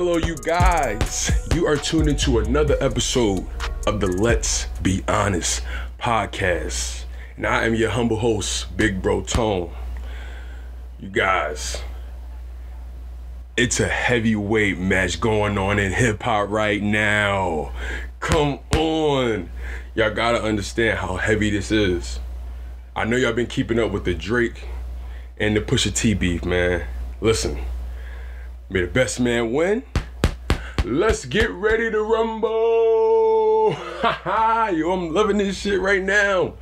Hello, you guys. You are tuned into another episode of the Let's Be Honest podcast. And I am your humble host, Big Bro Tone. You guys, it's a heavyweight match going on in hip hop right now. Come on. Y'all gotta understand how heavy this is. I know y'all been keeping up with the Drake and the Pusha T beef, man. Listen, may the best man win. Let's get ready to rumble. Yo, I'm loving this shit right now.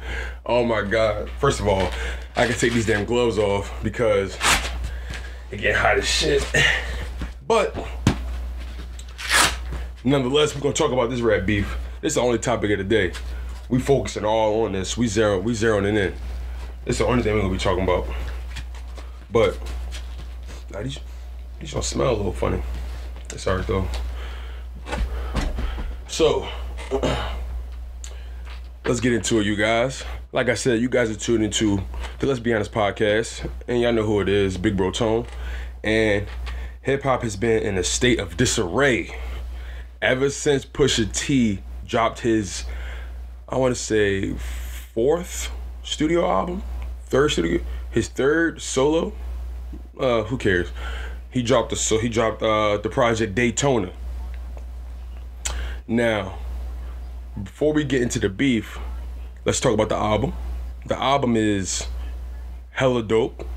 Oh my God. First of all, I can take these damn gloves off because it get hot as shit. But nonetheless, we're gonna talk about this rap beef. This is the only topic of the day. We focusing all on this. We zeroing it in. It's the only thing we're gonna be talking about. But now these don't smell a little funny. It's alright though. So let's get into it, you guys. Like I said, you guys are tuned into the Let's Be Honest podcast, and y'all know who it is, Big Bro Tone. And hip hop has been in a state of disarray ever since Pusha T dropped his, I want to say, fourth studio album, his third solo. Who cares? He dropped the project Daytona. Now, before we get into the beef, let's talk about the album. The album is hella dope.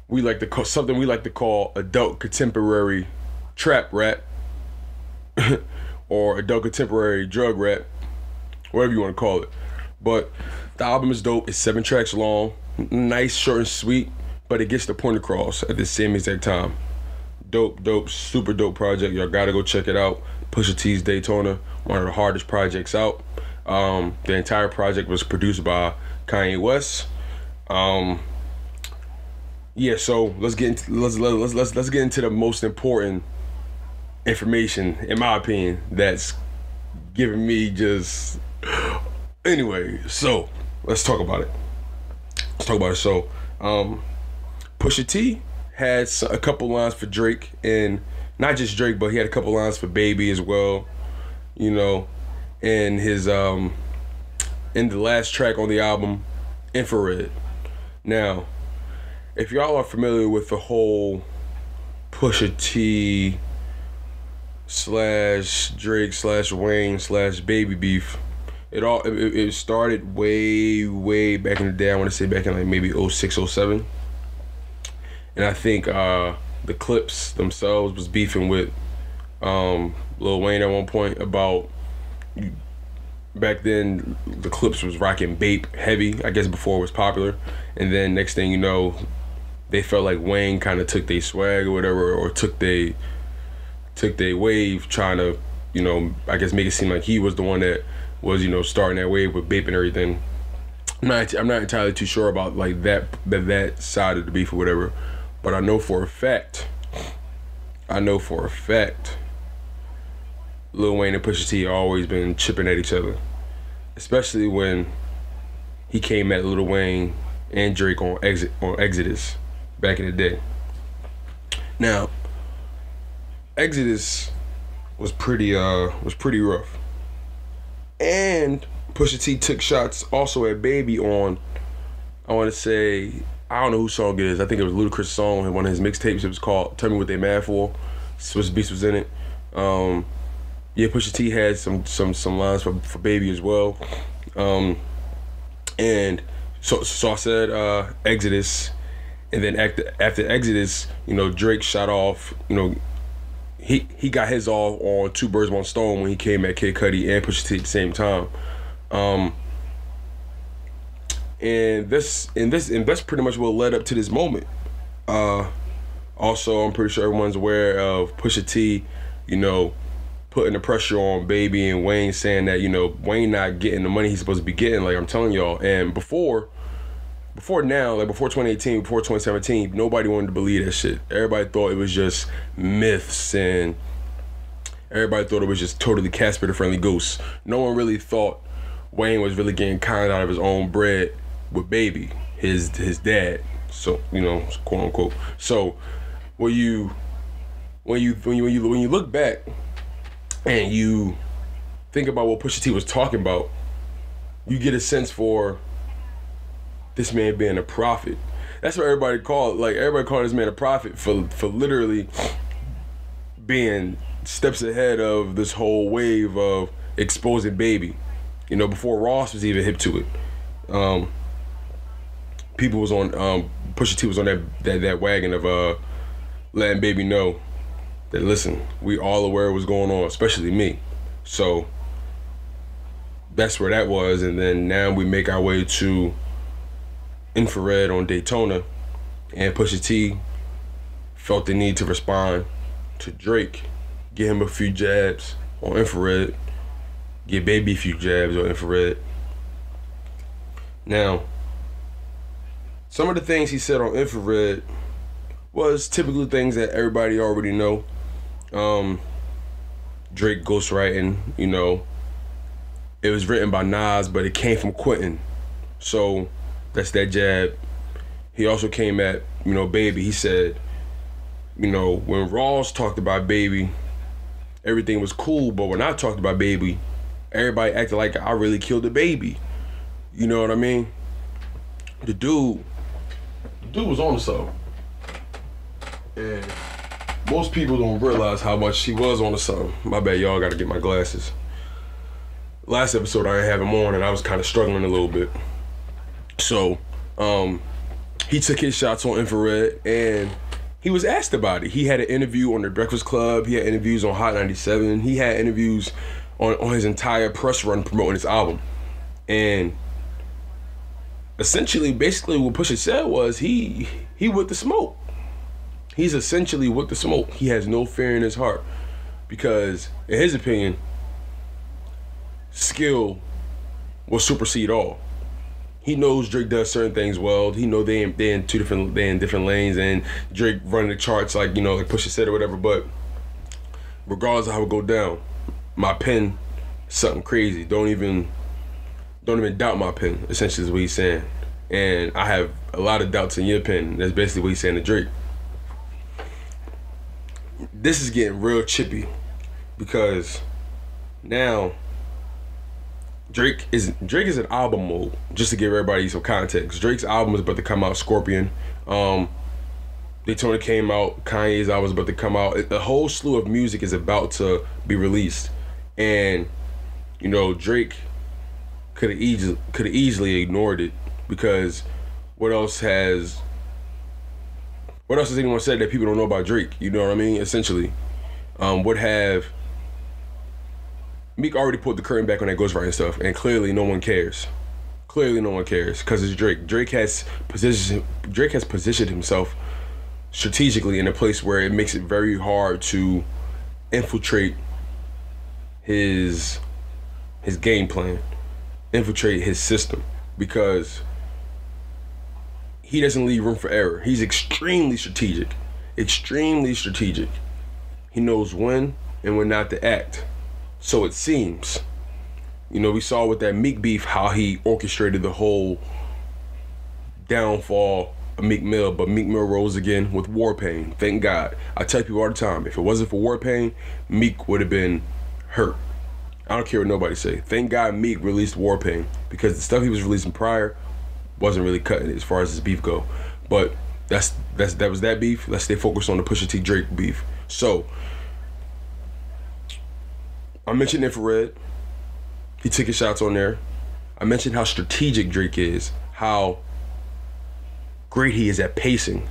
We like to call something we like to call adult contemporary trap rap, or adult contemporary drug rap, whatever you want to call it. But the album is dope. It's 7 tracks long, nice, short and sweet, but it gets the point across at the same exact time. Dope, super dope project. Y'all gotta go check it out. Pusha T's Daytona, one of the hardest projects out. The entire project was produced by Kanye West. Yeah, so let's get into the most important information, in my opinion, that's giving me just anyway. So let's talk about it. So Pusha T had a couple lines for Drake, and not just Drake, but he had a couple lines for Baby as well, you know, and his in the last track on the album, Infrared. Now, if y'all are familiar with the whole Pusha T / Drake / Wayne / Baby beef, it started way back in the day. I want to say back in like maybe 06, 07. And I think the Clips themselves was beefing with Lil Wayne at one point about, back then the Clips was rocking Bape heavy, I guess before it was popular. And then next thing you know, they felt like Wayne kind of took their swag or whatever, or took their wave, trying to, you know, I guess make it seem like he was the one that was, you know, starting that wave with Bape and everything. I'm not entirely too sure about like that side of the beef or whatever, but I know for a fact, Lil Wayne and Pusha T always been chipping at each other, especially when he came at Lil Wayne and Drake on Exodus back in the day. Now, Exodus was pretty rough, and Pusha T took shots also at Baby on, I want to say, I don't know whose song it is. I think it was Ludacris' song in one of his mixtapes. It was called Tell Me What They Mad For. Swizz Beatz was in it. Yeah, Pusha T had some lines for Baby as well. And so I said Exodus, and then after Exodus, you know, Drake shot off, you know, he got his off on 2 Birds 1 Stone when he came at Kid Cudi and Pusha T at the same time. And that's pretty much what led up to this moment. Also, I'm pretty sure everyone's aware of Pusha T, you know, putting the pressure on Baby and Wayne, saying that, you know, Wayne not getting the money he's supposed to be getting, like I'm telling y'all. And before now, like before 2018, before 2017, nobody wanted to believe that shit. Everybody thought it was just myths, and everybody thought it was just totally Casper the Friendly Ghost. No one really thought Wayne was really getting kind out of his own bread with Baby, his dad. So, you know, quote unquote. So when you when you look back and you think about what Pusha T was talking about, you get a sense for this man being a prophet. That's what everybody called this man a prophet for literally being steps ahead of this whole wave of exposing Baby. You know, before Ross was even hip to it. People was on Pusha T was on that wagon of letting Baby know that, listen, we all aware of what's going on, especially me. So that's where that was, and then now we make our way to Infrared on Daytona, and Pusha T felt the need to respond to Drake, get him a few jabs on Infrared, get Baby a few jabs on Infrared. Now, some of the things he said on Infrared was typically things that everybody already know. Drake ghostwriting, you know, it was written by Nas, but it came from Quentin. So that's that jab. He also came at, you know, Baby. He said, you know, when Ross talked about Baby, everything was cool, but when I talked about Baby, everybody acted like I really killed the baby. You know what I mean? The dude was on something. And most people don't realize how much he was on something. My bad, y'all, gotta get my glasses. Last episode I didn't have him on and I was kind of struggling a little bit. So, he took his shots on Infrared and he was asked about it. He had an interview on The Breakfast Club. He had interviews on Hot 97. He had interviews on his entire press run promoting his album. And essentially, basically what Pusha said was he with the smoke. He's essentially with the smoke. He has no fear in his heart because, in his opinion, skill will supersede all. He knows Drake does certain things well. He know they in different lanes, and Drake running the charts like, you know, like Pusha said or whatever. But regardless of how it go down, my pen is something crazy. Don't even doubt my pen. Essentially, is what he's saying. And I have a lot of doubts in your pen. That's basically what he's saying to Drake. This is getting real chippy because now Drake is in album mode. Just to give everybody some context, Drake's album is about to come out. Scorpion, Daytona came out. Kanye's album is about to come out. A whole slew of music is about to be released, and you know Drake could have easily ignored it because what else has anyone said that people don't know about Drake? You know what I mean? Essentially, would have Meek already pulled the curtain back on that ghostwriting stuff, and clearly no one cares. Clearly no one cares because it's Drake. Drake has positioned himself strategically in a place where it makes it very hard to infiltrate his game plan, infiltrate his system, because he doesn't leave room for error. He's extremely strategic. He knows when and when not to act. So it seems. You know, we saw with that Meek beef how he orchestrated the whole downfall of Meek Mill, but Meek Mill rose again with War Pain. Thank God. I tell people all the time, if it wasn't for War Pain, Meek would have been hurt. I don't care what nobody say. Thank God Meek released War Pain, because the stuff he was releasing prior wasn't really cutting it as far as his beef go. But that was that beef. Let's stay focused on the Pusha T Drake beef. So I mentioned Infrared. He took his shots on there. I mentioned how strategic Drake is, how great he is at pacing,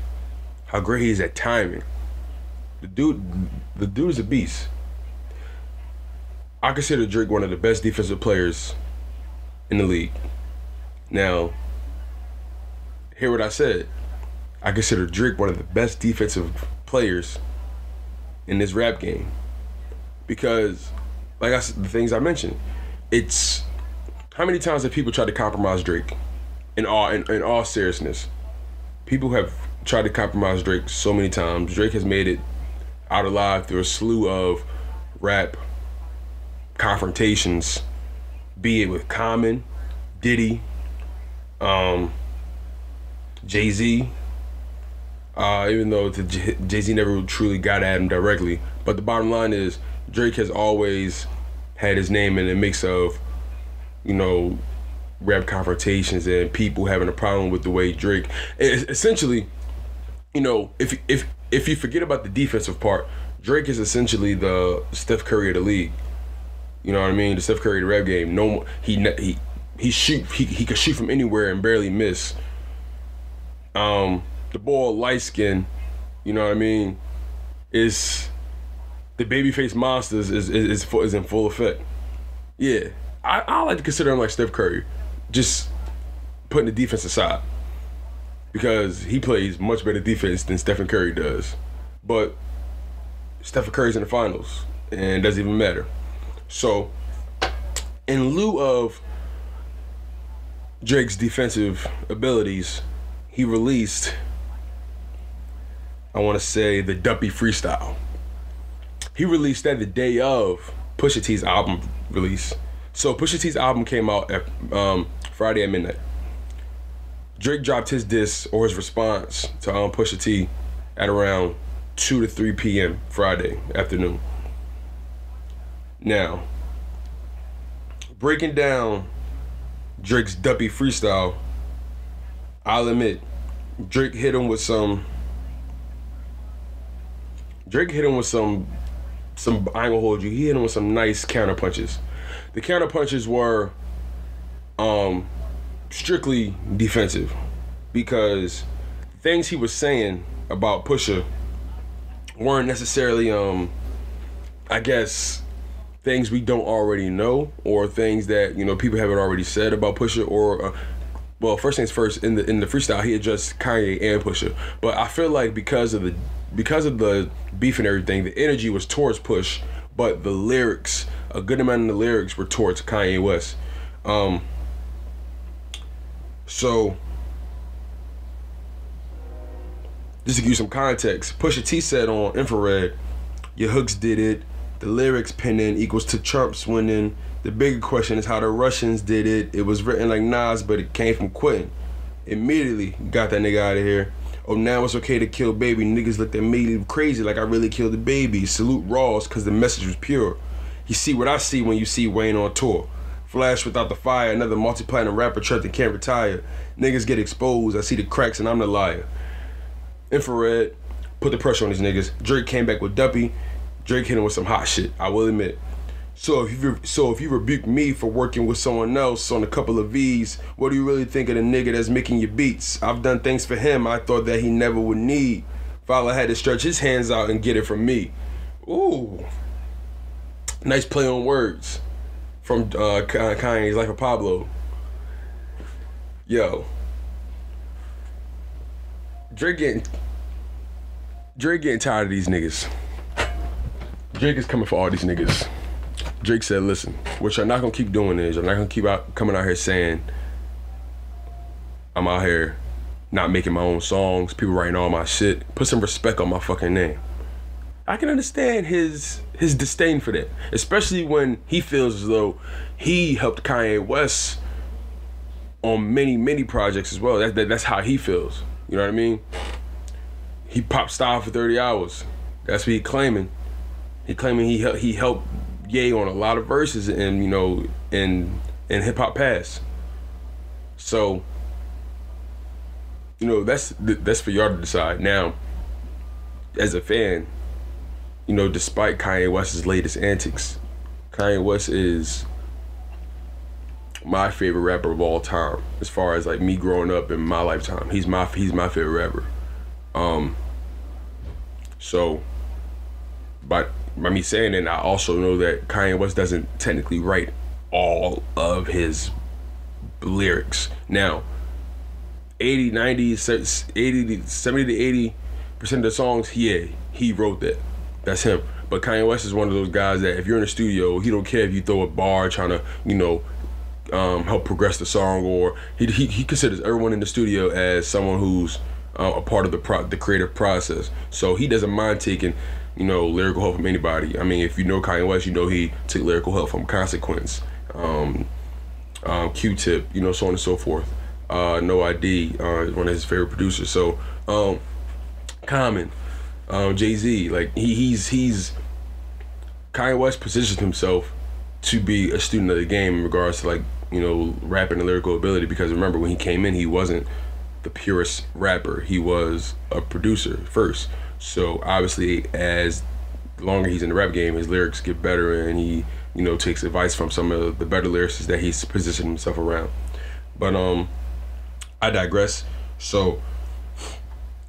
how great he is at timing. The dude is a beast. I consider Drake one of the best defensive players in the league. Now, hear what I said. I consider Drake one of the best defensive players in this rap game. Because, like I said, the things I mentioned, it's how many times have people tried to compromise Drake? In all seriousness, people have tried to compromise Drake so many times. Drake has made it out alive through a slew of rap confrontations, be it with Common, Diddy, Jay-Z, even though Jay-Z never truly got at him directly. But the bottom line is Drake has always had his name in the mix of, you know, rap confrontations and people having a problem with the way Drake, essentially, you know, if you forget about the defensive part, Drake is essentially the Steph Curry of the league. You know what I mean? The Steph Curry of the rap game. No, he could shoot from anywhere and barely miss. The boy light skin, you know what I mean, is the babyface monsters is in full effect. Yeah, I like to consider him like Steph Curry, just putting the defense aside, because he plays much better defense than Stephen Curry does. But Stephen Curry's in the finals, and it doesn't even matter. So, in lieu of Drake's defensive abilities, he released, I want to say, the Duppy Freestyle. He released that the day of Pusha T's album release. So Pusha T's album came out at Friday at midnight. Drake dropped his diss or his response to Pusha T at around 2 to 3 p.m. Friday afternoon. Now, breaking down Drake's Duppy Freestyle, I'll admit, Drake hit him with some, I ain't gonna hold you, he hit him with some nice counter punches. The counter punches were strictly defensive, because things he was saying about Pusha weren't necessarily, I guess, things we don't already know, or things that, you know, people haven't already said about Pusha, or well, first things first, in the freestyle he addressed Kanye and Pusha, but I feel like because of the beef and everything, the energy was towards Push, but the lyrics, a good amount of the lyrics were towards Kanye West. So just to give you some context, Pusha T said on Infrared, "Your hooks did it. The lyrics penning equals to Trump's winning. The bigger question is how the Russians did it. It was written like Nas, but it came from quitting. Immediately got that nigga out of here. Oh, now it's okay to kill baby. Niggas looked at me crazy like I really killed the baby. Salute Rawls, cause the message was pure. You see what I see when you see Wayne on tour. Flash without the fire, another multi-platinum rapper trapped and can't retire. Niggas get exposed, I see the cracks and I'm the liar." Infrared put the pressure on these niggas. Drake came back with Duppy. Drake hit him with some hot shit, I will admit. So if you rebuke me for working with someone else on a couple of V's, what do you really think of the nigga that's making your beats? I've done things for him I thought that he never would need. Fowler had to stretch his hands out and get it from me. Ooh. Nice play on words from Kanye's Life of Pablo. Yo. Drake getting tired of these niggas. Drake is coming for all these niggas. Drake said, listen, what y'all not gonna keep doing is, I'm not gonna keep coming out here saying I'm out here not making my own songs, people writing all my shit. Put some respect on my fucking name. I can understand his disdain for that, especially when he feels as though he helped Kanye West on many projects as well. That's how he feels. You know what I mean? He popped style for 30 hours. That's what he claiming. He claiming he helped Ye on a lot of verses and, you know, in hip hop past. So, you know, that's for y'all to decide. Now, as a fan, you know, despite Kanye West's latest antics, Kanye West is my favorite rapper of all time. As far as like me growing up in my lifetime, he's my favorite rapper. So, but by me saying that, I also know that Kanye West doesn't technically write all of his lyrics. Now, 70 to 80% of the songs, he wrote that. That's him. But Kanye West is one of those guys that if you're in the studio, he don't care if you throw a bar trying to, you know, help progress the song, or he considers everyone in the studio as someone who's a part of the creative process. So he doesn't mind taking, you know, lyrical help from anybody. I mean, if you know Kanye West, you know he took lyrical help from Consequence, Q-Tip, you know, so on and so forth. No ID, one of his favorite producers. So Common, Jay-Z. Like he's Kanye West positioned himself to be a student of the game in regards to, like, you know, rapping and lyrical ability, because remember, when he came in, he wasn't the purest rapper. He was a producer first. So obviously, as the longer he's in the rap game, his lyrics get better, and he, you know, takes advice from some of the better lyricists that he's positioned himself around. But I digress. So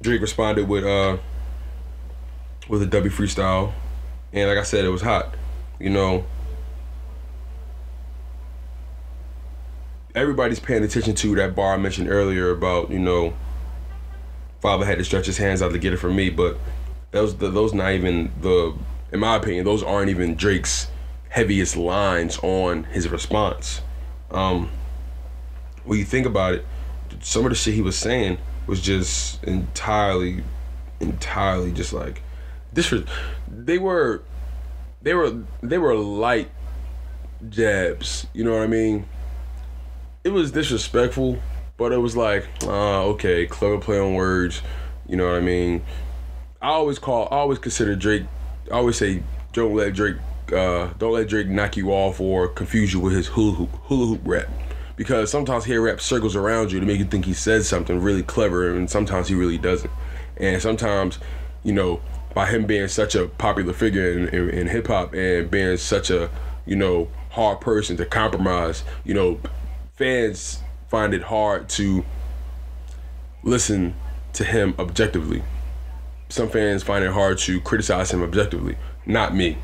Drake responded with a Duppy freestyle, and like I said, it was hot. You know, everybody's paying attention to that bar I mentioned earlier about, you know, father had to stretch his hands out to get it from me, but those not even the, in my opinion, those aren't even Drake's heaviest lines on his response. When you think about it, some of the shit he was saying was just entirely just like they were light jabs, you know what I mean? It was disrespectful, but it was like, okay, clever play on words, you know what I mean? I always consider Drake, I always say, don't let Drake knock you off or confuse you with his hula hoop rap. Because sometimes he'll rap circles around you to make you think he says something really clever, and sometimes he really doesn't. And sometimes, you know, by him being such a popular figure in hip hop and being such a, you know, hard person to compromise, you know, fans find it hard to listen to him objectively. Some fans find it hard to criticize him objectively. Not me.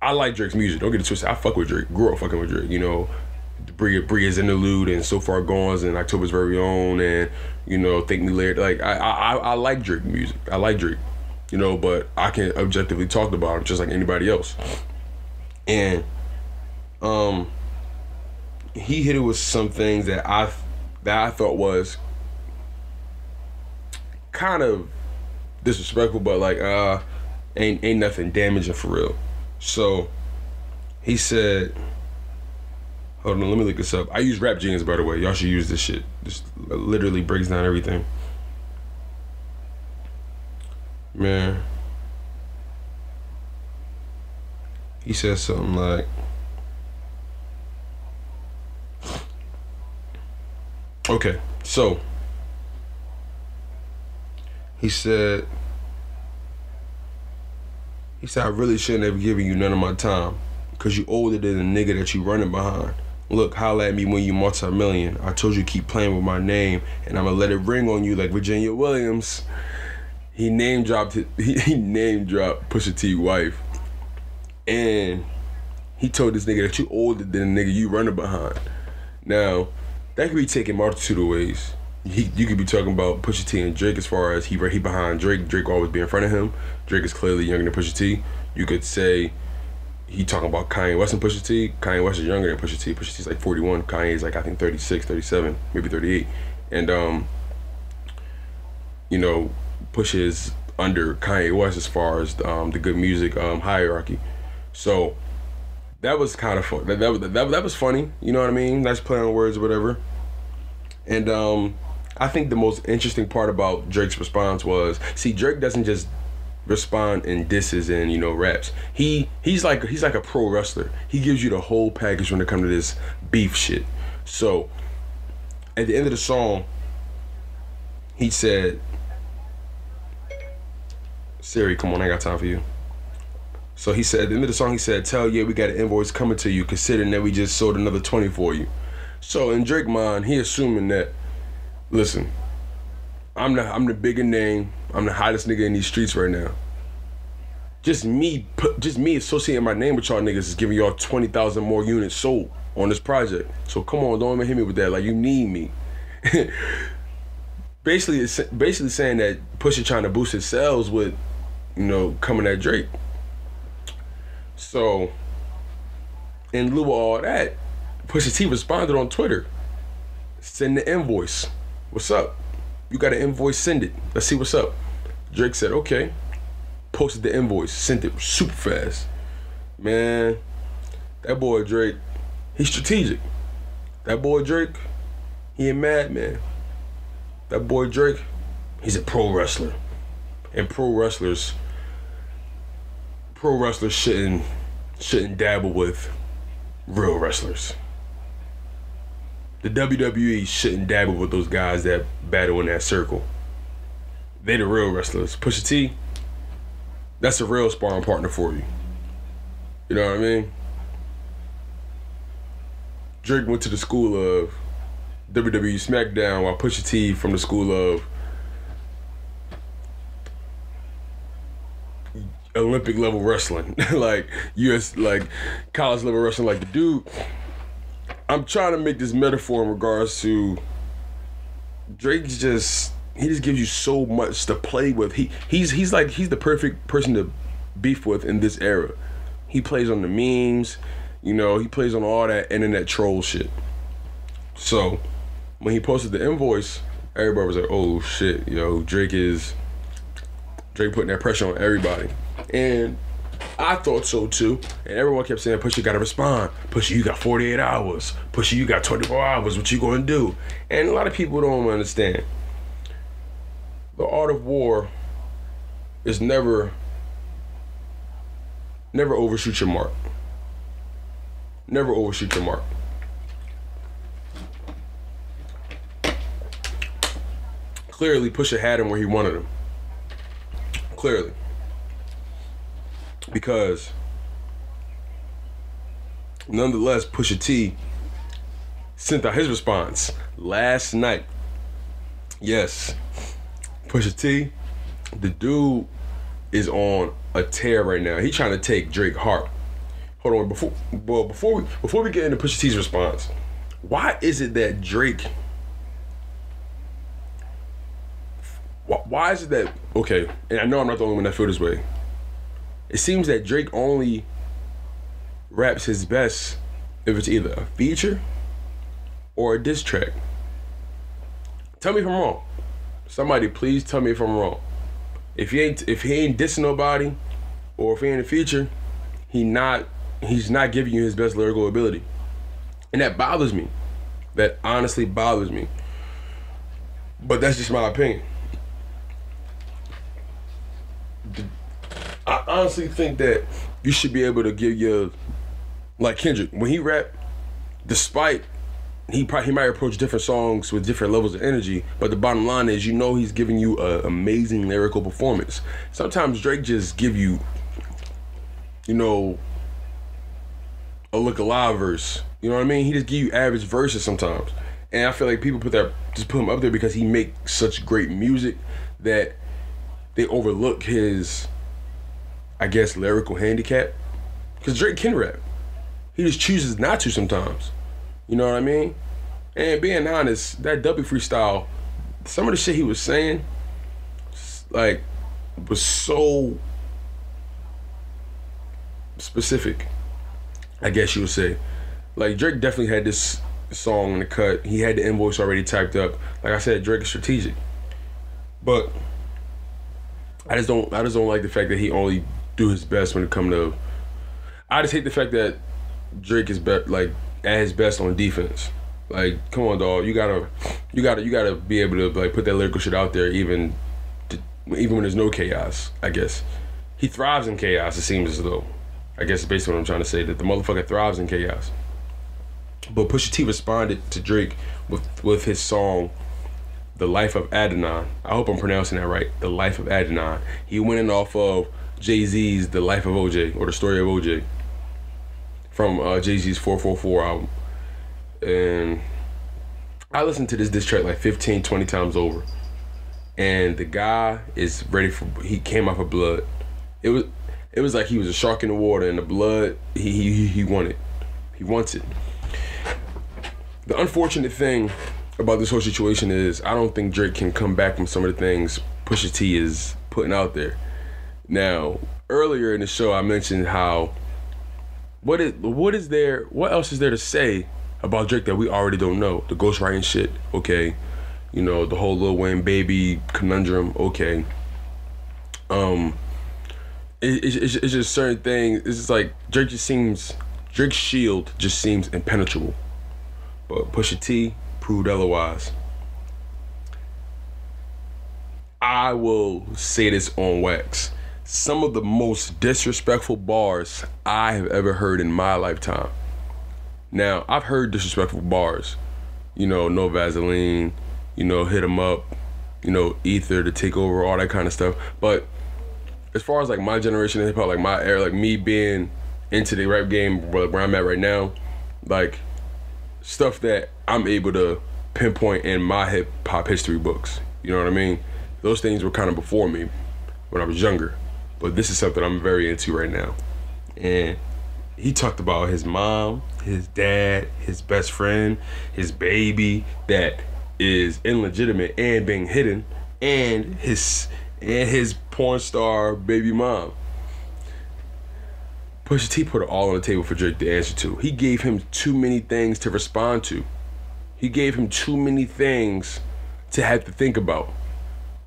I like Drake's music. Don't get it twisted. I fuck with Drake. Grew up fucking with Drake. You know, Bria's Interlude and So Far Gone's and October's Very Own and, you know, Thank Me Later. Like, I like Drake music. I like Drake. You know, but I can objectively talk about him just like anybody else. And he hit it with some things that I thought was kind of disrespectful, but like ain't nothing damaging for real. So he said, hold on, let me look this up. I use Rap Genius, by the way. Y'all should use this shit. This literally breaks down everything. Man. He said something like, okay, so he said, I really shouldn't have given you none of my time, because you older than the nigga that you running behind. Look, holla at me when you multi-million. I told you keep playing with my name, and I'ma let it ring on you like Virginia Williams. He name dropped Pusha T wife, and he told this nigga that you older than the nigga you running behind. Now, that could be taken multitude of ways. You could be talking about Pusha T and Drake as far as he behind Drake. Drake always be in front of him. Drake is clearly younger than Pusha T. You could say he talking about Kanye West and Pusha T. Kanye West is younger than Pusha T. Pusha T's like 41. Kanye is like, I think 36, 37, maybe 38. And you know, Pusha is under Kanye West as far as the good music hierarchy. So that was kind of fun. That was funny. You know what I mean? Nice play on words or whatever. And I think the most interesting part about Drake's response was, see, Drake doesn't just respond in disses and, you know, raps. He's like a pro wrestler. He gives you the whole package when it comes to this beef shit. So at the end of the song, he said, Siri, come on, I ain't got time for you. So he said, at the end of the song, he said, tell yeah, we got an invoice coming to you, considering that we just sold another 20 for you. So in Drake's mind, he assuming that, listen, I'm the bigger name, I'm the hottest nigga in these streets right now. Just me associating my name with y'all niggas is giving y'all 20,000 more units sold on this project. So come on, don't even hit me with that. Like, you need me. basically saying that Pusha trying to boost his sales with, you know, coming at Drake. So in lieu of all that, Pusha T responded on Twitter, send the invoice. What's up? You got an invoice, send it. Let's see what's up. Drake said, okay. Posted the invoice, sent it super fast. Man, that boy Drake, he's strategic. That boy Drake, he a madman. That boy Drake, he's a pro wrestler. And pro wrestlers shouldn't dabble with real wrestlers. The WWE shouldn't dabble with those guys that battle in that circle. They the real wrestlers. Pusha T, that's a real sparring partner for you. You know what I mean? Drake went to the school of WWE SmackDown, while Pusha T from the school of Olympic level wrestling, like US, like college level wrestling. Like the dude, I'm trying to make this metaphor in regards to Drake's just, he just gives you so much to play with. He's the perfect person to beef with in this era. He plays on the memes, you know, he plays on all that internet troll shit. So when he posted the invoice, everybody was like, oh shit, yo, Drake putting that pressure on everybody. And I thought so too. And everyone kept saying, Pusha, gotta respond. Pusha, you got 48 hours. Pusha, you got 24 hours. What you gonna do? And a lot of people don't understand. The art of war is never overshoot your mark. Never overshoot your mark. Clearly, Pusha had him where he wanted him. Clearly. Because nonetheless, Pusha T sent out his response last night. Yes, Pusha T, the dude is on a tear right now. He trying to take Drake heart. Hold on, before we get into Pusha T's response, why is it that Drake? Why is it that, okay, and I know I'm not the only one that feel this way. It seems that Drake only raps his best if it's either a feature or a diss track. Tell me if I'm wrong. Somebody please tell me if I'm wrong. If he ain't dissing nobody, or if he ain't a feature, he's not giving you his best lyrical ability. And that bothers me. That honestly bothers me. But that's just my opinion. I honestly think that you should be able to give your, like Kendrick, when he rap, despite he might approach different songs with different levels of energy, but the bottom line is, you know, he's giving you an amazing lyrical performance. Sometimes Drake just give you, you know, a look alive verse. You know what I mean? He just give you average verses sometimes. And I feel like people put him up there because he makes such great music that they overlook his, I guess, lyrical handicap. Because Drake can rap. He just chooses not to sometimes. You know what I mean? And being honest, that Duppy Freestyle, some of the shit he was saying, like, was so specific, I guess you would say. Like, Drake definitely had this song in the cut. He had the invoice already typed up. Like I said, Drake is strategic. But I just don't like the fact that he only do his best when it comes to. I just hate the fact that Drake is like at his best on defense. Like, come on, dog, you gotta be able to like put that lyrical shit out there, even when there's no chaos. I guess he thrives in chaos. It seems as though. I guess it's basically what I'm trying to say, that the motherfucker thrives in chaos. But Pusha T responded to Drake with his song, The Life of Adidon. I hope I'm pronouncing that right. The Life of Adidon. He went in off of Jay-Z's The Life of OJ, or The Story of OJ, from Jay-Z's 444 album. And I listened to this diss track like 15, 20 times over. And the guy is ready for, he came off of blood. It was like he was a shark in the water, and the blood, he wanted. He wants it. The unfortunate thing about this whole situation is I don't think Drake can come back from some of the things Pusha T is putting out there. Now, earlier in the show, I mentioned how what else is there to say about Drake that we already don't know? The ghostwriting shit, okay. You know, the whole Lil Wayne baby conundrum, okay. It's just certain things. It's just like Drake's shield just seems impenetrable. But Pusha T proved otherwise. I will say this on wax. Some of the most disrespectful bars I have ever heard in my lifetime. Now, I've heard disrespectful bars. You know, no Vaseline, you know, hit 'em up, you know, ether to take over, all that kind of stuff. But as far as like my generation of hip hop, like my era, like me being into the rap game where I'm at right now, like stuff that I'm able to pinpoint in my hip hop history books. You know what I mean? Those things were kind of before me when I was younger. But this is something I'm very into right now. And he talked about his mom, his dad, his best friend, his baby that is illegitimate and being hidden, and his porn star baby mom. Pusha T put it all on the table for Drake to answer to. He gave him too many things to respond to. He gave him too many things to have to think about.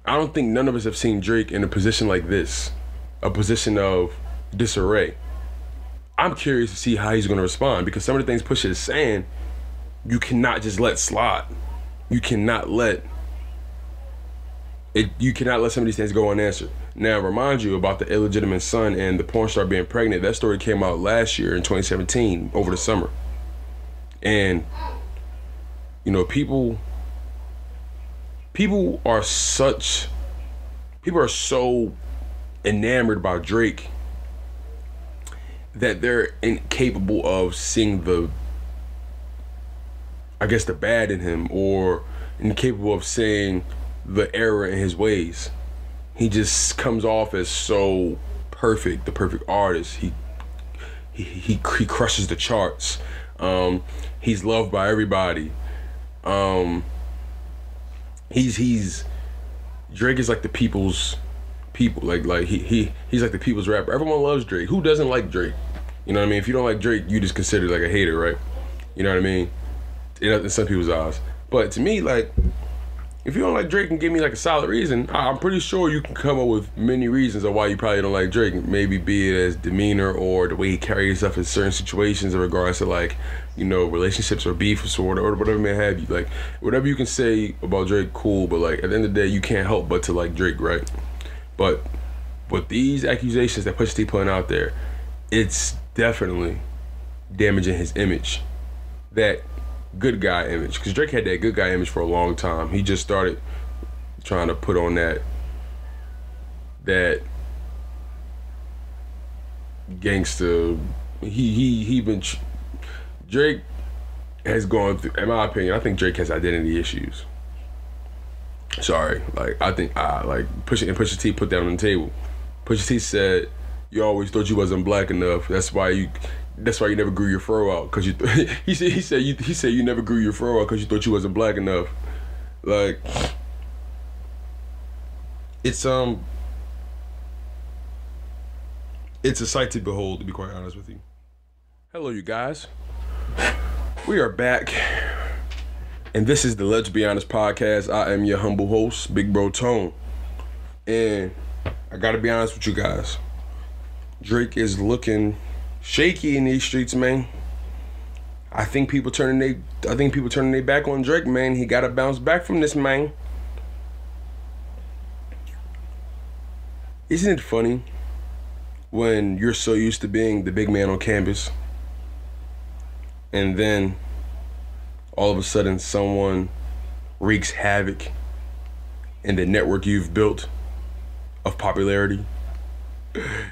I don't think none of us have seen Drake in a position like this, a position of disarray. I'm curious to see how he's gonna respond, because some of the things Pusha is saying, you cannot just let slide. You cannot let some of these things go unanswered. Now, remind you about the illegitimate son and the porn star being pregnant. That story came out last year in 2017, over the summer. And, you know, people are so enamored by Drake that they're incapable of seeing the bad in him, or incapable of seeing the error in his ways. He just comes off as so perfect, the perfect artist. He crushes the charts. He's loved by everybody. Drake is like the people's people. Like he's like the people's rapper. Everyone loves Drake. Who doesn't like Drake? You know what I mean? If you don't like Drake, you just consider like a hater, right? You know what I mean? In some people's eyes. But to me, like, if you don't like Drake and give me like a solid reason, I'm pretty sure you can come up with many reasons of why you probably don't like Drake. Maybe be it as demeanor or the way he carries himself in certain situations in regards to, like, you know, relationships or beef or whatever may have you. Like, whatever you can say about Drake, cool, but like at the end of the day, you can't help but to like Drake, right? But with these accusations that Pusha T putting out there, it's definitely damaging his image. That good guy image, because Drake had that good guy image for a long time. He just started trying to put on that gangster. Drake has gone through, in my opinion, I think Drake has identity issues. Sorry, like I think Pusha T put that on the table. Pusha T said, "You always thought you wasn't black enough. That's why you never grew your fro out, because you." He said you never grew your fro out because you thought you wasn't black enough. Like, it's a sight to behold, to be quite honest with you. Hello, you guys. We are back, and this is the Let's Be Honest podcast. I am your humble host, Big Bro Tone, and I gotta be honest with you guys. Drake is looking shaky in these streets, man. I think people turning their back on Drake, man. He gotta bounce back from this, man. Isn't it funny when you're so used to being the big man on campus, and then all of a sudden someone wreaks havoc in the network you've built of popularity?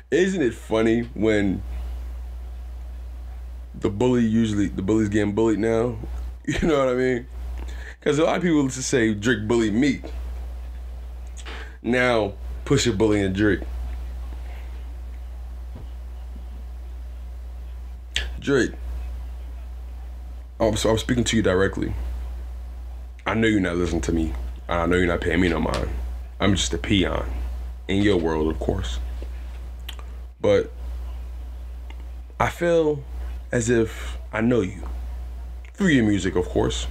Isn't it funny when the bully's getting bullied now? You know what I mean? Because a lot of people used to say Drake bullied me. Now Pusha bullying Drake. Drake, I'm speaking to you directly. I know you're not listening to me. I know you're not paying me no mind. I'm just a peon in your world, of course. But I feel as if I know you through your music, of course.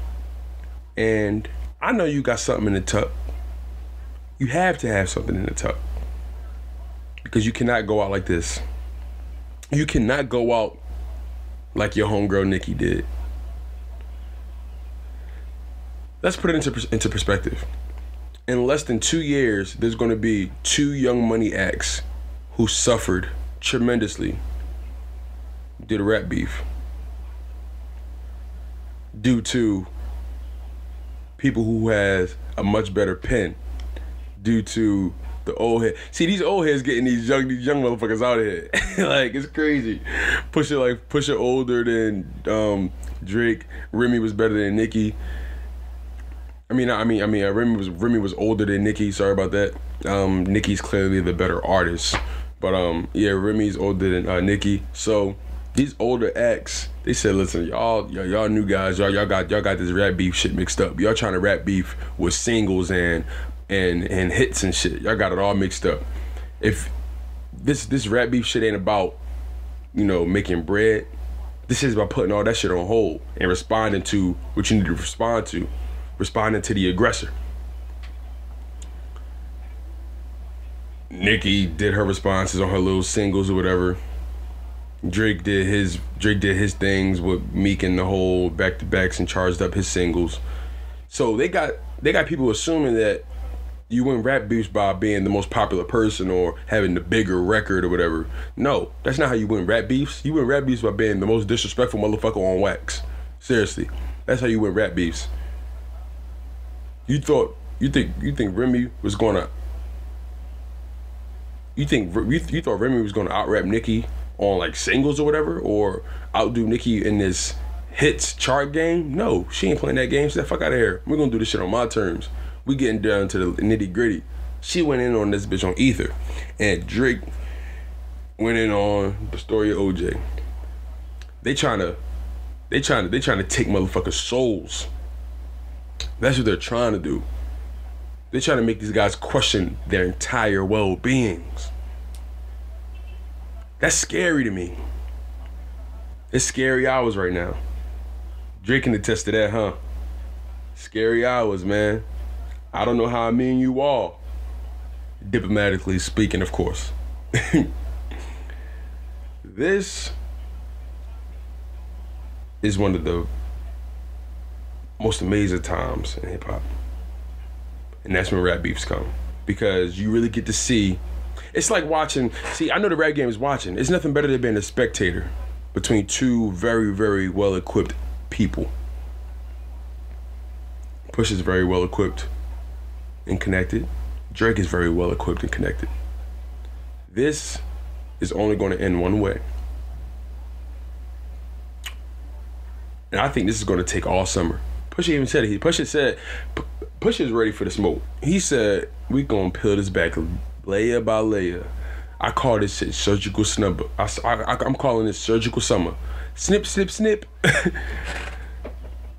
And I know you got something in the tuck. You have to have something in the tuck, because you cannot go out like this. You cannot go out like your homegirl Nicki did. Let's put it into perspective. in less than 2 years, there's going to be 2 Young Money acts who suffered tremendously due to rap beef, due to people who has a much better pen, due to the old head. See, these old heads getting these young motherfuckers out of here. Like, it's crazy. Pusha older than Drake. Remy was better than Nicki. Remy was older than Nicki. Sorry about that. Nicki's clearly the better artist, but Remy's older than Nicki. So these older acts, they said, listen, y'all new guys, y'all got this rap beef shit mixed up. Y'all trying to rap beef with singles and hits and shit. Y'all got it all mixed up. If this rap beef shit ain't about, making bread, this is about putting all that shit on hold and responding to what you need to respond to, responding to the aggressor. Nicki did her responses on her little singles or whatever. Drake did his things with Meek and the whole back-to-backs and charged up his singles. So they got people assuming that you win rap beefs by being the most popular person or having the bigger record or whatever. No, that's not how you win rap beefs. You win rap beefs by being the most disrespectful motherfucker on wax. Seriously, that's how you win rap beefs. You think Remy was gonna? You thought Remy was gonna out-rap Nicki on like singles or whatever, or outdo Nicki in this hits chart game? No, she ain't playing that game. She said, fuck out of here. We're gonna do this shit on my terms. We getting down to the nitty gritty. She went in on this bitch on Ether, and Drake went in on the story of OJ. They trying to take motherfuckers' souls. That's what they're trying to do. They're trying to make these guys question their entire well-beings. That's scary to me. It's scary hours right now. Drake can attest to that, huh? Scary hours, man. I don't know how I mean you all. Diplomatically speaking, of course. This is one of the most amazing times in hip-hop. And that's when rap beefs come. Because you really get to see, it's like watching, I know the rap game is watching. It's nothing better than being a spectator between two very, very well-equipped people. Push is very well-equipped and connected. Drake is very well-equipped and connected. This is only going to end one way. And I think this is going to take all summer. Pusha even said it. Pusha is ready for the smoke. He said, we gonna peel this back layer by layer. I call this shit surgical snubber. I'm calling this surgical summer. Snip, snip, snip.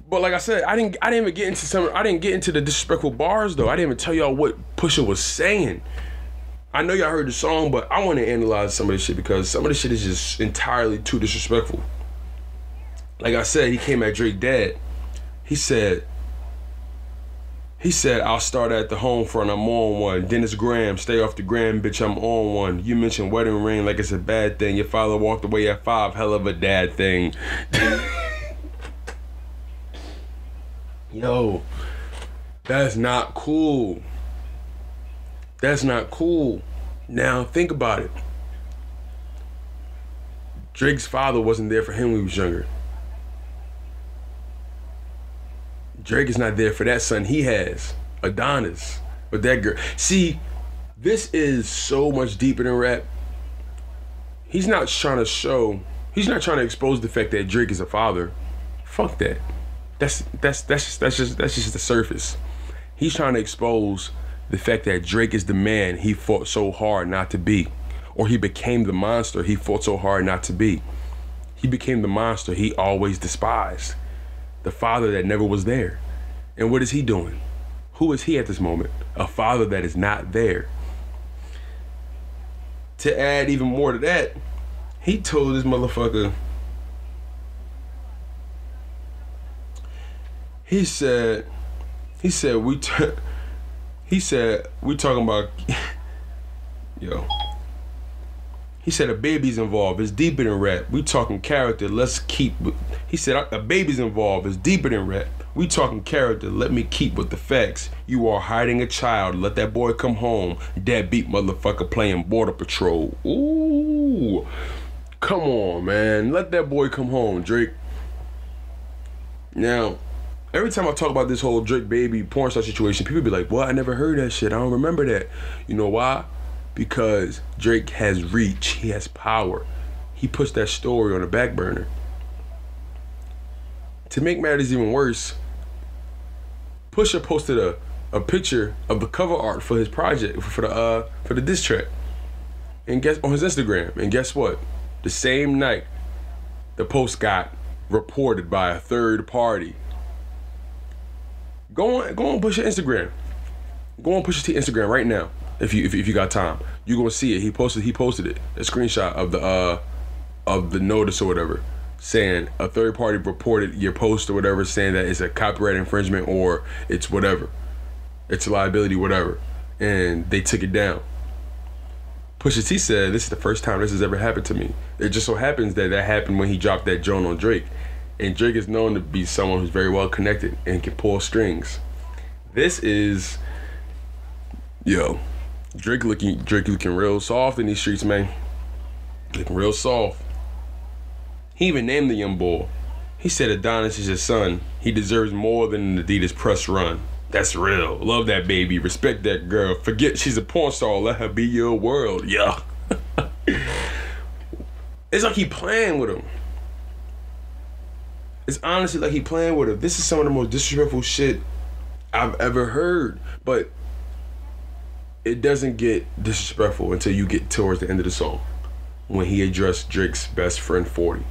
But like I said, I didn't even get into some. I didn't get into the disrespectful bars though. I didn't even tell y'all what Pusha was saying. I know y'all heard the song, but I want to analyze some of this shit because some of this shit is just entirely too disrespectful. Like I said, he came at Drake dad. He said, I'll start at the home front, I'm on one. Dennis Graham, stay off the gram, bitch, I'm on one. You mentioned wedding ring like it's a bad thing. Your father walked away at 5, hell of a dad thing. Yo, that's not cool. That's not cool. Now, think about it. Drake's father wasn't there for him when he was younger. Drake is not there for that son he has, Adonis, with that girl. See, this is so much deeper than rap. He's not trying to expose the fact that Drake is a father. Fuck that. That's just the surface. He's trying to expose the fact that Drake is the man he fought so hard not to be. Or he became the monster he fought so hard not to be. He became the monster he always despised. The father that never was there. And what is he doing? Who is he at this moment? A father that is not there. To add even more to that, he told this motherfucker, he said we talking about, yo. He said a baby's involved. It's deeper than rap. We talking character. Let's keep. He said a baby's involved. It's deeper than rap. We talking character. Let me keep with the facts. You are hiding a child. Let that boy come home. Deadbeat motherfucker playing border patrol. Ooh, come on, man. Let that boy come home, Drake. Now, every time I talk about this whole Drake baby porn star situation, people be like, "What? I never heard that shit. I don't remember that." You know why? Because Drake has reach, he has power. He puts that story on the back burner. To make matters even worse, Pusha posted a picture of the cover art for his project, for the diss track, and on his Instagram. And guess what? The same night, the post got reported by a third party. Go on Pusha Instagram. Go on Pusha T Instagram right now. If you got time, you're gonna see it. He posted it, a screenshot of the notice or whatever, saying a third party reported your post or whatever, saying that it's a copyright infringement or it's whatever, it's a liability, whatever, and they took it down. Pusha T said, "This is the first time this has ever happened to me." It just so happens that happened when he dropped that joint on Drake, and Drake is known to be someone who's very well connected and can pull strings. This is, yo. Drake looking real soft in these streets, man. Looking real soft. He even named the young boy. He said Adonis is his son. He deserves more than an Adidas press run. That's real. Love that baby. Respect that girl. Forget she's a porn star. Let her be your world. Yeah. It's like he playing with him. It's honestly like he playing with him. This is some of the most disrespectful shit I've ever heard. But it doesn't get disrespectful until you get towards the end of the song, when he addressed Drake's best friend 40.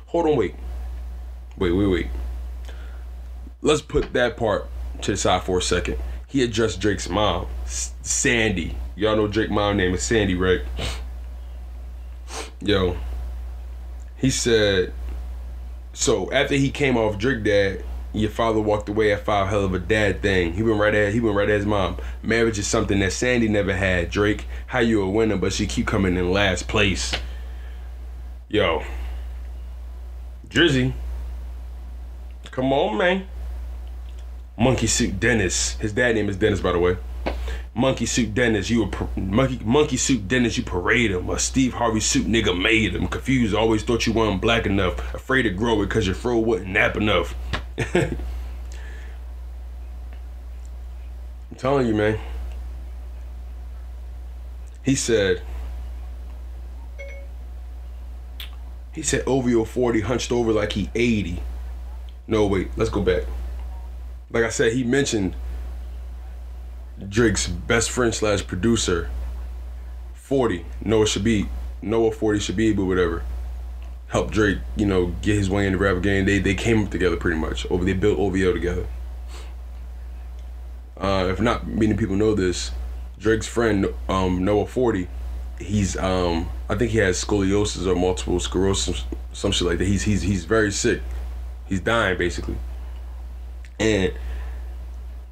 Hold on, wait. Let's put that part to the side for a second. He addressed Drake's mom, Sandy. Y'all know Drake's mom name is Sandy, right? Yo, he said, so after he came off Drake Dad, your father walked away at 5, hell of a dad thing. He went right at his mom. Marriage is something that Sandy never had. Drake, how you a winner, but she keep coming in last place. Yo, Drizzy, come on, man. Monkey Suit Dennis. His dad name is Dennis, by the way. Monkey Suit Dennis, Monkey Suit Dennis, you parade him. A Steve Harvey suit nigga made him. Confused, always thought you weren't black enough. Afraid to grow it cause your fro wouldn't nap enough. I'm telling you, man. He said OVO 40 hunched over like he 80. No, wait, let's go back. Like I said, he mentioned Drake's best friend / producer, 40, Noah 40 Shabib or whatever. Helped Drake, get his way in the rap game. They came up together pretty much. They built OVO together. If not many people know this, Drake's friend, Noah 40, he's I think he has scoliosis or multiple sclerosis, some shit like that. He's very sick. He's dying basically. And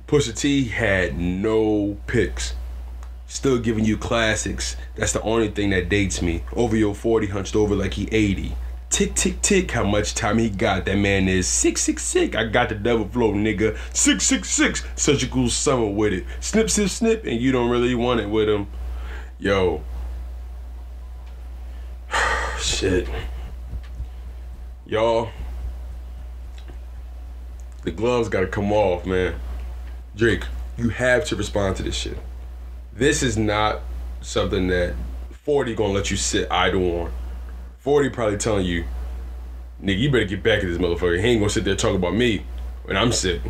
Pusha T had no picks. Still giving you classics. That's the only thing that dates me. OVO 40 hunched over like he 80. Tick, tick, tick, how much time he got? That man is 666. I got the devil flow, nigga. 666. Surgical summer with it. Snip, snip, snip, and you don't really want it with him. Yo. Shit. Y'all. The gloves gotta come off, man. Drake, you have to respond to this shit. This is not something that 40 gonna let you sit idle on. 40 probably telling you, nigga, you better get back at this motherfucker. He ain't gonna sit there talking about me when I'm sick.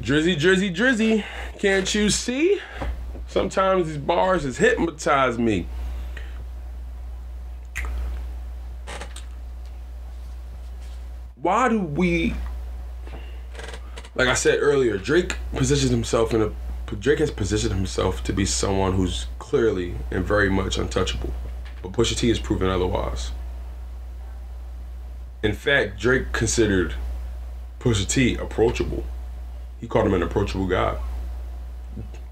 Drizzy, Drizzy, Drizzy, can't you see? Sometimes these bars just hypnotize me. Why do we, like I said earlier, Drake has positioned himself to be someone who's clearly and very much untouchable, but Pusha T has proven otherwise. In fact, Drake considered Pusha T approachable. He called him an approachable guy.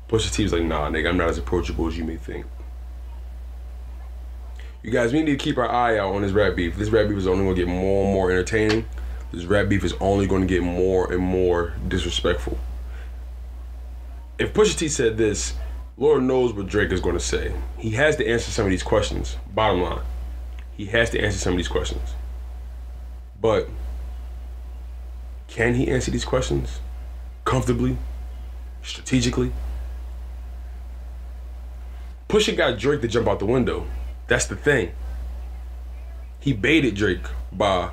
Pusha T was like, nah, nigga, I'm not as approachable as you may think. You guys, we need to keep our eye out on this rap beef. This rap beef is only gonna get more and more entertaining. This rap beef is only gonna get more and more disrespectful. If Pusha T said this, Lord knows what Drake is gonna say. He has to answer some of these questions, bottom line. He has to answer some of these questions. But can he answer these questions comfortably, strategically? Pusha got Drake to jump out the window. That's the thing. He baited Drake by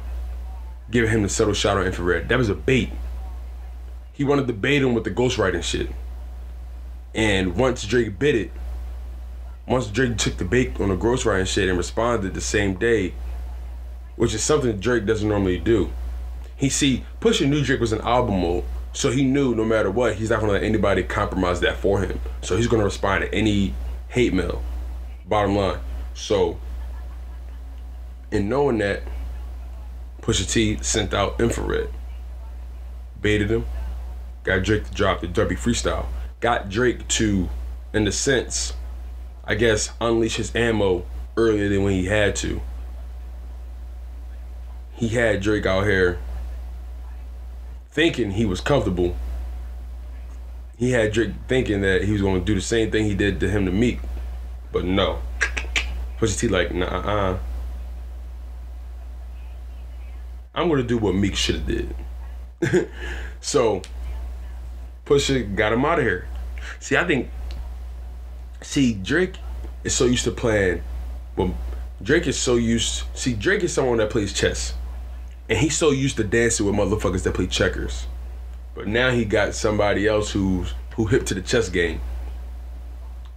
giving him the subtle shot on infrared. That was a bait. He wanted to bait him with the ghostwriting shit. And once Drake bit it, once Drake took the bait on the ghostwriting shit and responded the same day, which is something Drake doesn't normally do. Pusha knew Drake was in album mode, so he knew no matter what, he's not gonna let anybody compromise that for him. So he's gonna respond to any hate mail, bottom line. So, in knowing that, Pusha T sent out infrared, baited him, got Drake to drop the Duppy Dreestyle, got Drake to, in a sense, I guess, unleash his ammo earlier than when he had to. He had Drake out here thinking he was comfortable. He had Drake thinking that he was gonna do the same thing he did to him to Meek, but no. Pusha T like, nah, I'm gonna do what Meek should have did. So, Pusha got him out of here. Drake is so used to playing, well, Drake is someone that plays chess. And he's so used to dancing with motherfuckers that play checkers. But now he got somebody else who hip to the chess game.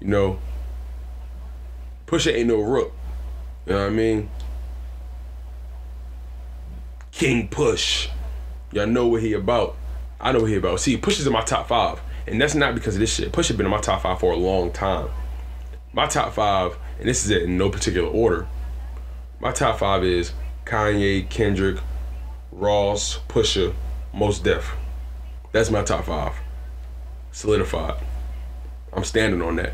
You know, Pusha ain't no rook. You know what I mean? King Push. Y'all know what he about. I know what he about. See, Pusha's in my top 5. And that's not because of this shit. Pusha been in my top 5 for a long time. My top 5, and this is it in no particular order. My top 5 is Kanye, Kendrick, Ross, Pusha, Mos Def. That's my top 5. Solidified. I'm standing on that.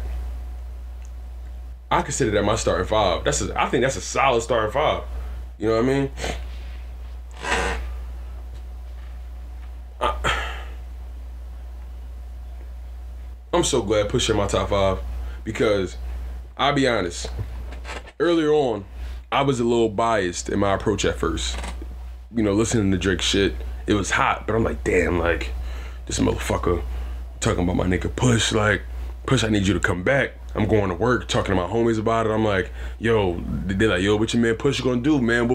I consider that my starting 5. I think that's a solid starting 5. You know what I mean? I'm so glad Pusha in my top 5 because I'll be honest. Earlier on, I was a little biased in my approach at first. You know, listening to Drake shit, it was hot, but I'm like, damn, like, this motherfucker talking about my nigga Push, like, Push, I need you to come back. I'm going to work, talking to my homies about it. I'm like, yo, they're like, yo, what your man Push gonna do, man?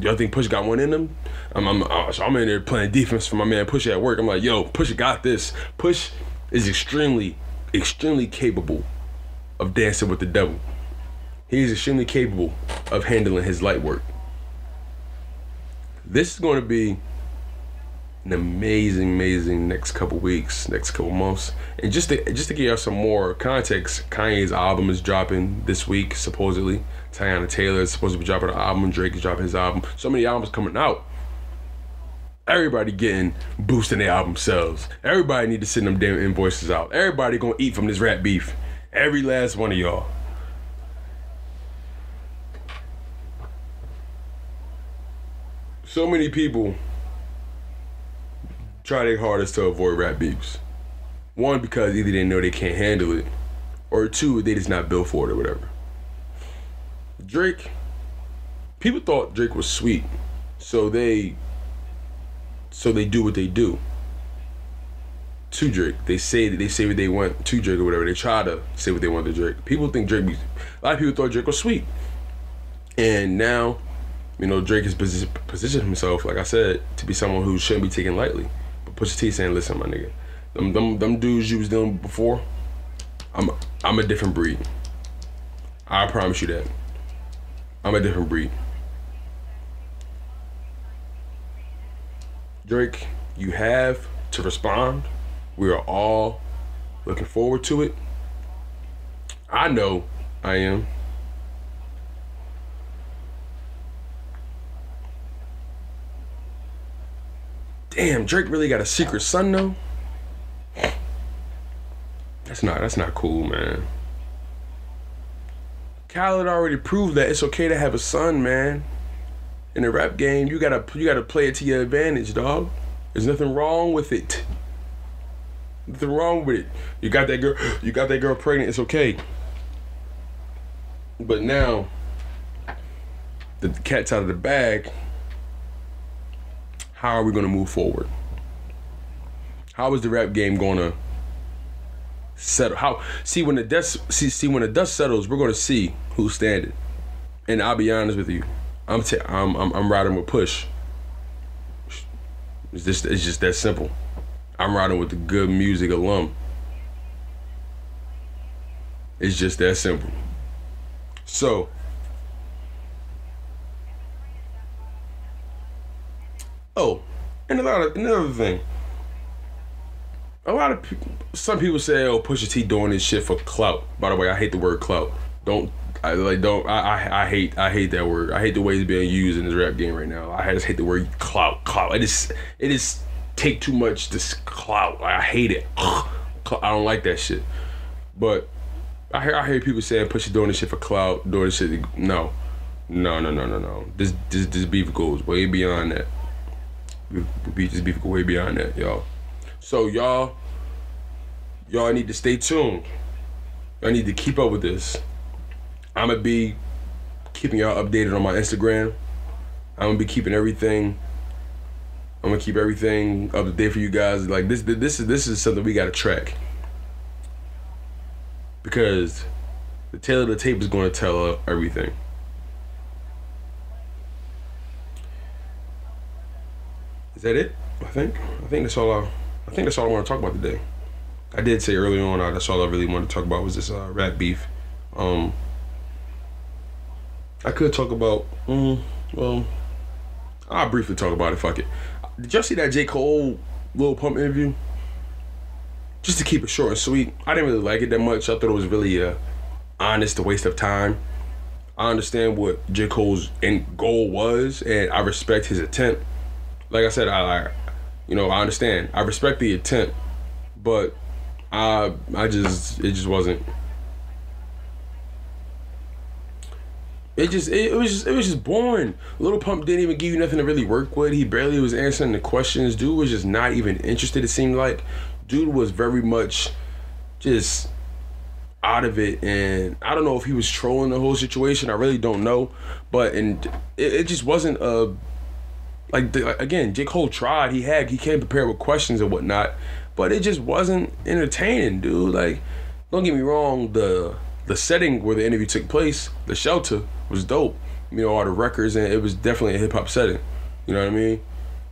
Y'all think Push got one in him? So I'm in there playing defense for my man Push at work. I'm like, yo, Push got this. Push is extremely, extremely capable of dancing with the devil. He is extremely capable of handling his light work. This is going to be an amazing, amazing next couple weeks, next couple months. And just to give y'all some more context, Kanye's album is dropping this week, supposedly. Tiana Taylor is supposed to be dropping an album. Drake is dropping his album. So many albums coming out. Everybody getting boosting their album sales. Everybody need to send them damn invoices out. Everybody gonna eat from this rap beef. Every last one of y'all. So many people try their hardest to avoid rap beefs. One, because either they know they can't handle it, or two, they just not built for it or whatever. Drake, people thought Drake was sweet, so they do what they do to Drake. They say what they want to Drake or whatever. They try to say what they want to Drake. People think a lot of people thought Drake was sweet. And now, you know, Drake has positioned himself, like I said, to be someone who shouldn't be taken lightly. But Pusha T saying, listen, my nigga, them dudes you was dealing with before, I'm a different breed. I promise you that. I'm a different breed. Drake, you have to respond. We are all looking forward to it. I know I am. Damn, Drake really got a secret son though? That's not cool, man. Khaled already proved that it's okay to have a son, man. In the rap game, you gotta play it to your advantage, dog. There's nothing wrong with it. Nothing wrong with it. You got that girl pregnant, it's okay. But now the cat's out of the bag. How are we gonna move forward? How is the rap game gonna settle? When the dust settles, we're gonna see who's standing. And I'll be honest with you, I'm riding with Push. It's just that simple. I'm riding with the good music alum. It's just that simple. So, and another thing. Some people say, "Oh, Pusha T doing this shit for clout." By the way, I hate the word clout. I hate that word. I hate the way it's being used in this rap game right now. I just hate the word clout. It is take too much this clout. I hate it. I don't like that shit. But I hear people saying Pusha doing this shit for clout, doing this shit. No. This beef goes way beyond that. This beef goes way beyond that, y'all. So y'all need to stay tuned. Y'all need to keep up with this. I'm gonna be keeping y'all updated on my Instagram. I'm gonna be keeping everything. I'm gonna keep everything up to date for you guys. Like this is something we gotta track, because the tail of the tape is gonna tell everything. Is that it? I think that's all I want to talk about today. I did say early on that's all I really wanted to talk about was this rap beef. I could talk about, well, I'll briefly talk about it, fuck it. Did y'all see that J. Cole Lil Pump interview? Just to keep it short and sweet, I didn't really like it that much. I thought it was really a honest waste of time. I understand what J. Cole's end goal was, and I respect his attempt. Like I said, I understand. I respect the attempt, but it just wasn't. It was just boring. Lil Pump didn't even give you nothing to really work with. He barely was answering the questions. Dude was just not even interested, it seemed like. Dude was very much just out of it, and I don't know if he was trolling the whole situation. I really don't know, but it just wasn't again, J. Cole tried. He came prepared with questions and whatnot, but it just wasn't entertaining, dude. Like, don't get me wrong, the setting where the interview took place, the shelter, was dope. All the records, and it was definitely a hip hop setting. You know what I mean?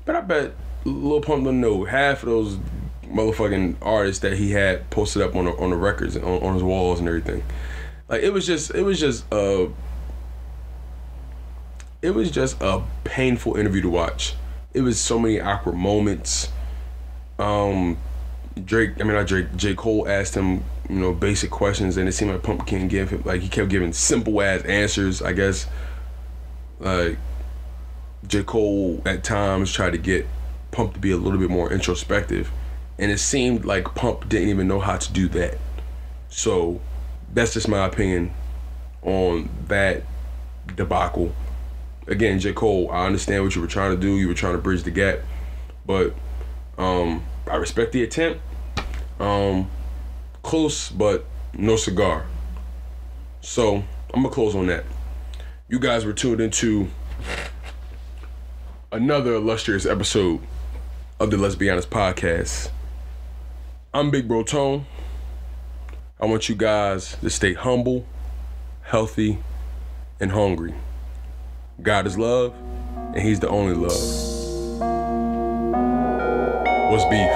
But I bet Lil Pump don't know half of those motherfucking artists that he had posted up on the records and on his walls and everything. Like, it was just a painful interview to watch. It was so many awkward moments. J. Cole asked him, basic questions, and it seemed like Pump can't give him, he kept giving simple ass answers, I guess. Like, J. Cole at times tried to get Pump to be a little bit more introspective, and it seemed like Pump didn't even know how to do that. So that's just my opinion on that debacle. Again, J. Cole, I understand what you were trying to do. You were trying to bridge the gap, but I respect the attempt. Close, but no cigar. So I'm gonna close on that. You guys were tuned into another illustrious episode of the Let's Be Honest podcast. I'm Big Bro Tone. I want you guys to stay humble, healthy, and hungry. God is love, and he's the only love. What's beef?